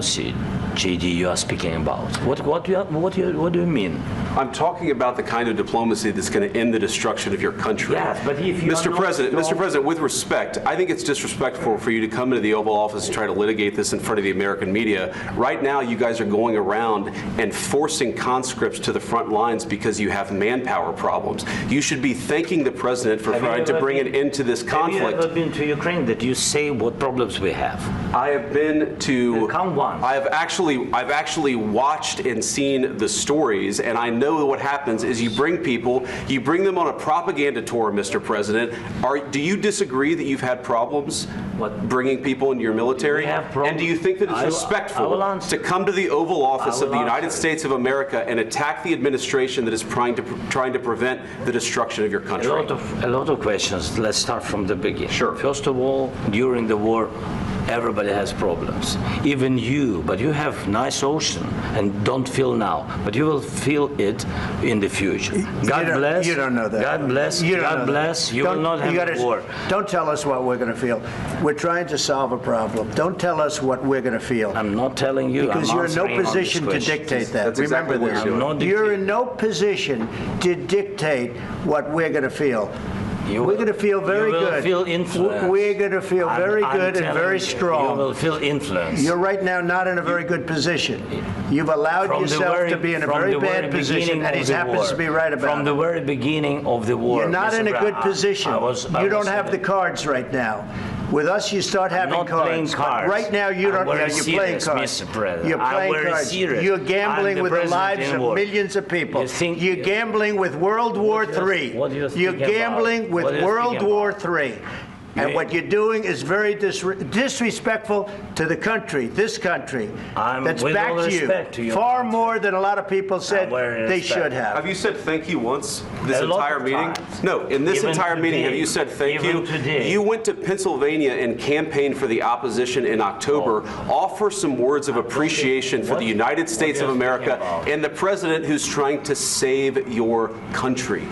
J.D. you are speaking about. What do you mean? I'm talking about the kind of diplomacy that's going to end the destruction of your country. Yes, but if you Mr. President, with respect, I think it's disrespectful for you to come into the Oval Office and try to litigate this in front of the American media. Right now, you guys are going around and forcing conscripts to the front lines because you have manpower problems. You should be thanking the president for trying to bring an end to this conflict. Have you ever been to Ukraine that you say what problems we have? I have been to. Come once. I've actually watched and seen the stories, and I know what happens is you bring them on a propaganda tour, Mr. President. Do you disagree that you've had problems bringing people into your military? And do you think that it's respectful to come to the Oval Office of the United States of America and attack the administration that is trying to prevent the destruction of your country? A lot of questions. Let's start from the beginning. Sure. First of all, during the war, everybody has problems, even you, but you have nice ocean and don't feel now, but you will feel it in the future. God bless. You don't know that. God bless. God bless. You will not have war. Don't tell us what we're going to feel. We're trying to solve a problem. Don't tell us what we're going to feel. I'm not telling you. Because you're in no position to dictate that. Remember this. You're in no position to dictate what we're going to feel. We're going to feel very good. You will feel influence. We're going to feel very good and very strong. You will feel influence. You're right now not in a very good position. You've allowed yourself to be in a very bad position, and he happens to be right about it. From the very beginning of the war. You're not in a good position. You don't have the cards right now. With us, you start having cards. Right now, you don't. You're playing cards. You're playing cards. You're gambling with the lives of millions of people. You're gambling with World War III. You're gambling with World War III. And what you're doing is very disrespectful to the country, this country, that's backed you far more than a lot of people said they should have. Have you said thank you once this entire meeting? No, in this entire meeting, have you said thank you? You went to Pennsylvania and campaigned for the opposition in October. Offer some words of appreciation for the United States of America and the president who's trying to save your country.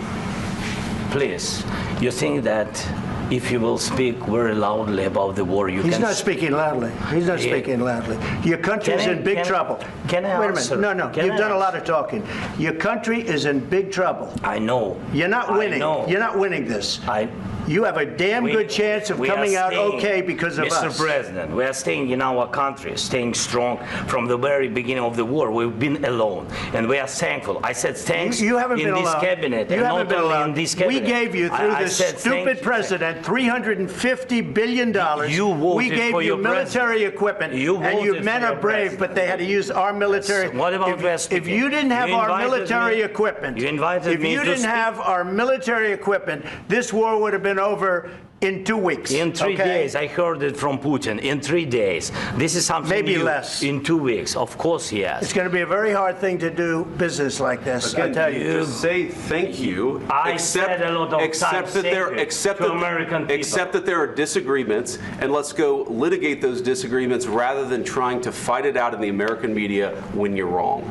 Please, you think that if you will speak very loudly about the war, He's not speaking loudly. He's not speaking loudly. Your country is in big trouble. Can I Wait a minute. No. You've done a lot of talking. Your country is in big trouble. I know. You're not winning. You're not winning this. You have a damn good chance of coming out okay because of us. Mr. President, we are staying in our country, staying strong from the very beginning of the war. We've been alone, and we are thankful. I said thanks you haven't in been this alone. cabinet, you and haven't not been only alone. in this cabinet. We gave you, through this stupid president, $350 billion. We gave you military equipment, and you men are brave, but they had to use our military. What about if you didn't have our military equipment, if you didn't have our military equipment, this war would have been over in 2 weeks. In 3 days. I heard it from Putin. In 3 days. This is something maybe new. Less. In 2 weeks. Of course, yes. It's going to be a very hard thing to do business like this. I tell you. Just say thank you. I said a lot of accept times accept that there are disagreements, and let's go litigate those disagreements rather than trying to fight it out in the American media when you're wrong.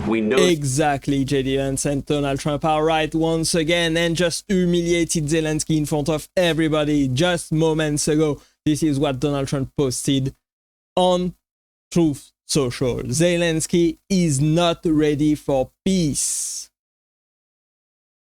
We know exactly. J.D. Vance and Donald Trump are right once again and just humiliated Zelensky in front of everybody just moments ago. This is what Donald Trump posted on Truth Social. Zelensky is not ready for peace.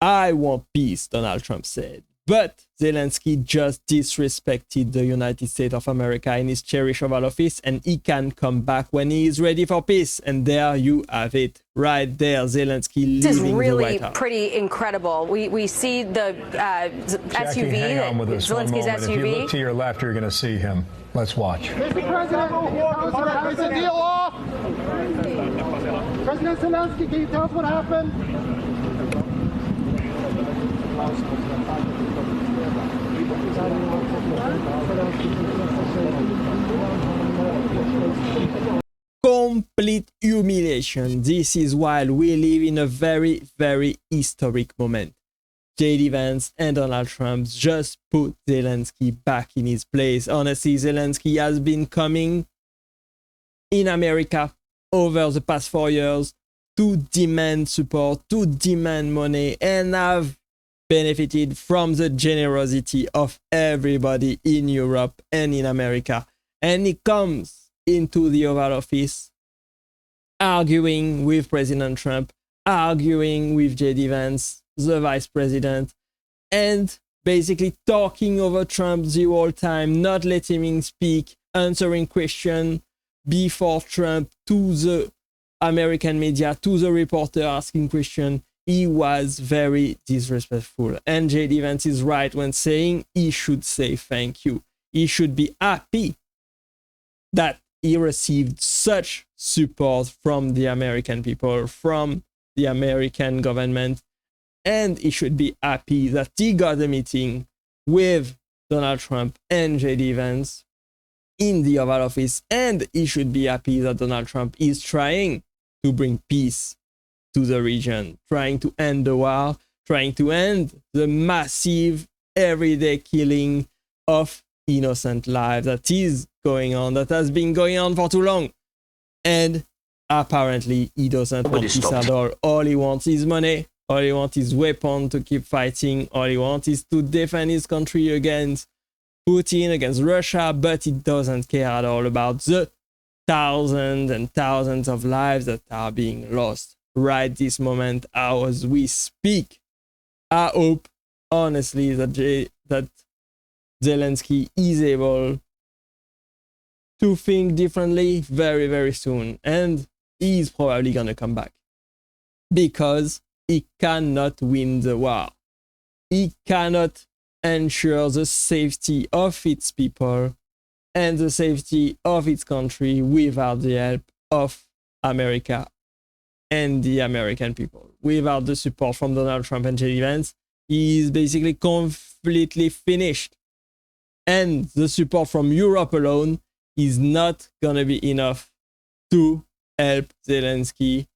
I want peace, Donald Trump said. But Zelensky just disrespected the United States of America in his cherished Oval Office, and he can come back when he is ready for peace. And there you have it, right there, Zelensky leaving the White House. This is really pretty incredible. We see the SUV, hang on with us Zelensky's SUV. If you look to your left, you're going to see him. Let's watch. Mr. President, is the deal off? President Zelensky, can you tell us what happened? Complete humiliation. This is while we live in a very, very historic moment. J.D. Vance and Donald Trump just put Zelensky back in his place. Honestly, Zelensky has been coming in America over the past 4 years to demand support, to demand money, and have benefited from the generosity of everybody in Europe and in America. And he comes into the Oval Office, arguing with President Trump, arguing with J.D. Vance, the vice president, and basically talking over Trump the whole time, not letting him speak, answering questions before Trump to the American media, to the reporter asking questions. He was very disrespectful. And J.D. Vance is right when saying he should say thank you. He should be happy that he received such support from the American people, from the American government, and he should be happy that he got a meeting with Donald Trump and J.D. Vance in the Oval Office, and he should be happy that Donald Trump is trying to bring peace to the region, trying to end the war, trying to end the massive everyday killing of innocent lives that is going on, that has been going on for too long. And apparently he doesn't want peace at all. All he wants is money. All he wants is weapons to keep fighting. All he wants is to defend his country against Putin, against Russia, but he doesn't care at all about the thousands and thousands of lives that are being lost right this moment as we speak. I hope, honestly, that Zelensky is able to think differently very, very soon. And he's probably going to come back. Because he cannot win the war. He cannot ensure the safety of its people and the safety of its country without the help of America and the American people. Without the support from Donald Trump and J.D. Vance, he is basically completely finished. And the support from Europe alone is not going to be enough to help Zelensky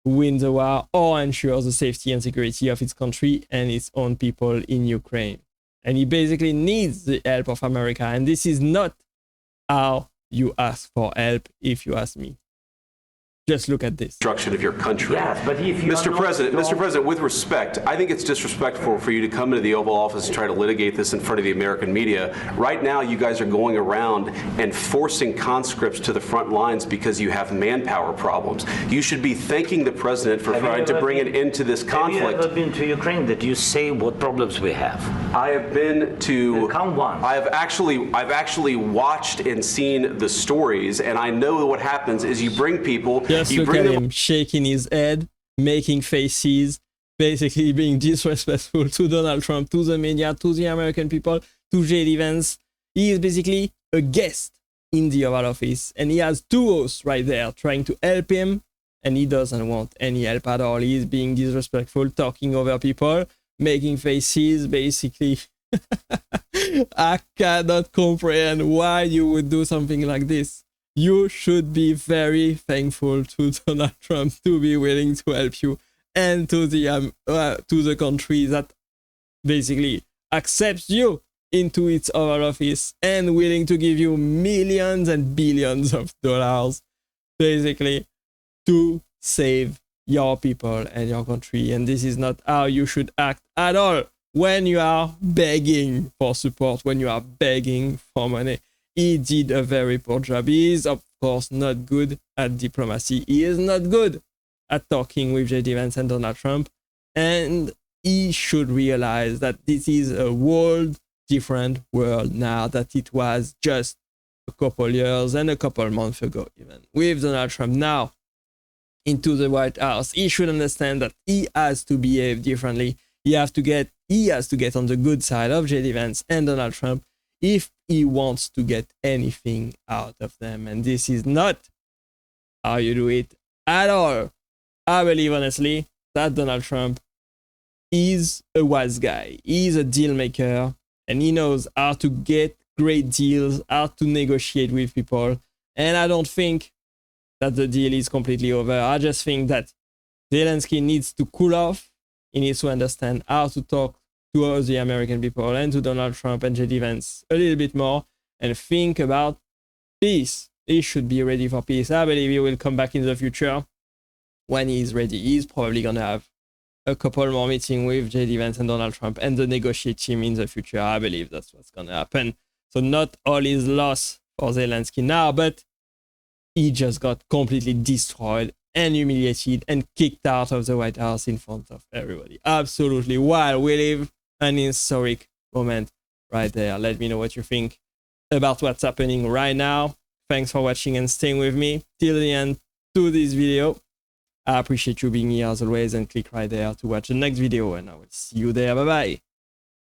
win the war or ensure the safety and security of its country and its own people in Ukraine. And he basically needs the help of America. And this is not how you ask for help, if you ask me. Just look at this. Destruction of your country. Yes, but if you Mr. President, with respect, I think it's disrespectful for you to come into the Oval Office and try to litigate this in front of the American media. Right now, you guys are going around and forcing conscripts to the front lines because you have manpower problems. You should be thanking the president for trying to bring an end to this conflict. Have you ever been to Ukraine? That you say what problems we have? I have been to. Come once. I've actually watched and seen the stories, and I know what happens is you bring people. Just look at him shaking his head, making faces, basically being disrespectful to Donald Trump, to the media, to the American people, to J.D. Vance. He is basically a guest in the Oval Office, and he has two hosts right there trying to help him, and he doesn't want any help at all. He is being disrespectful, talking over people, making faces, basically. I cannot comprehend why you would do something like this. You should be very thankful to Donald Trump to be willing to help you, and to the country that basically accepts you into its Oval Office and willing to give you millions and billions of dollars, basically, to save your people and your country. And this is not how you should act at all when you are begging for support, when you are begging for money. He did a very poor job. He is, of course, not good at diplomacy. He is not good at talking with J.D. Vance and Donald Trump. And he should realize that this is a different world now that it was just a couple years and a couple months ago, even. With Donald Trump now into the White House, he should understand that he has to behave differently. He has to get on the good side of J.D. Vance and Donald Trump if he wants to get anything out of them. And this is not how you do it at all. I believe, honestly, that Donald Trump is a wise guy. He's a deal maker, and he knows how to get great deals, how to negotiate with people. And I don't think that the deal is completely over. I just think that Zelensky needs to cool off. He needs to understand how to talk to all the American people and to Donald Trump and J.D. Vance a little bit more and think about peace. He should be ready for peace. I believe he will come back in the future when he is ready. He's probably going to have a couple more meetings with J.D. Vance and Donald Trump and the negotiate team in the future. I believe that's what's going to happen. So not all is lost for Zelensky now, but he just got completely destroyed and humiliated and kicked out of the White House in front of everybody. Absolutely. While we live an historic moment right there. Let me know what you think about what's happening right now. Thanks for watching and staying with me till the end to this video. I appreciate you being here as always, and click right there to watch the next video, and I will see you there. Bye bye.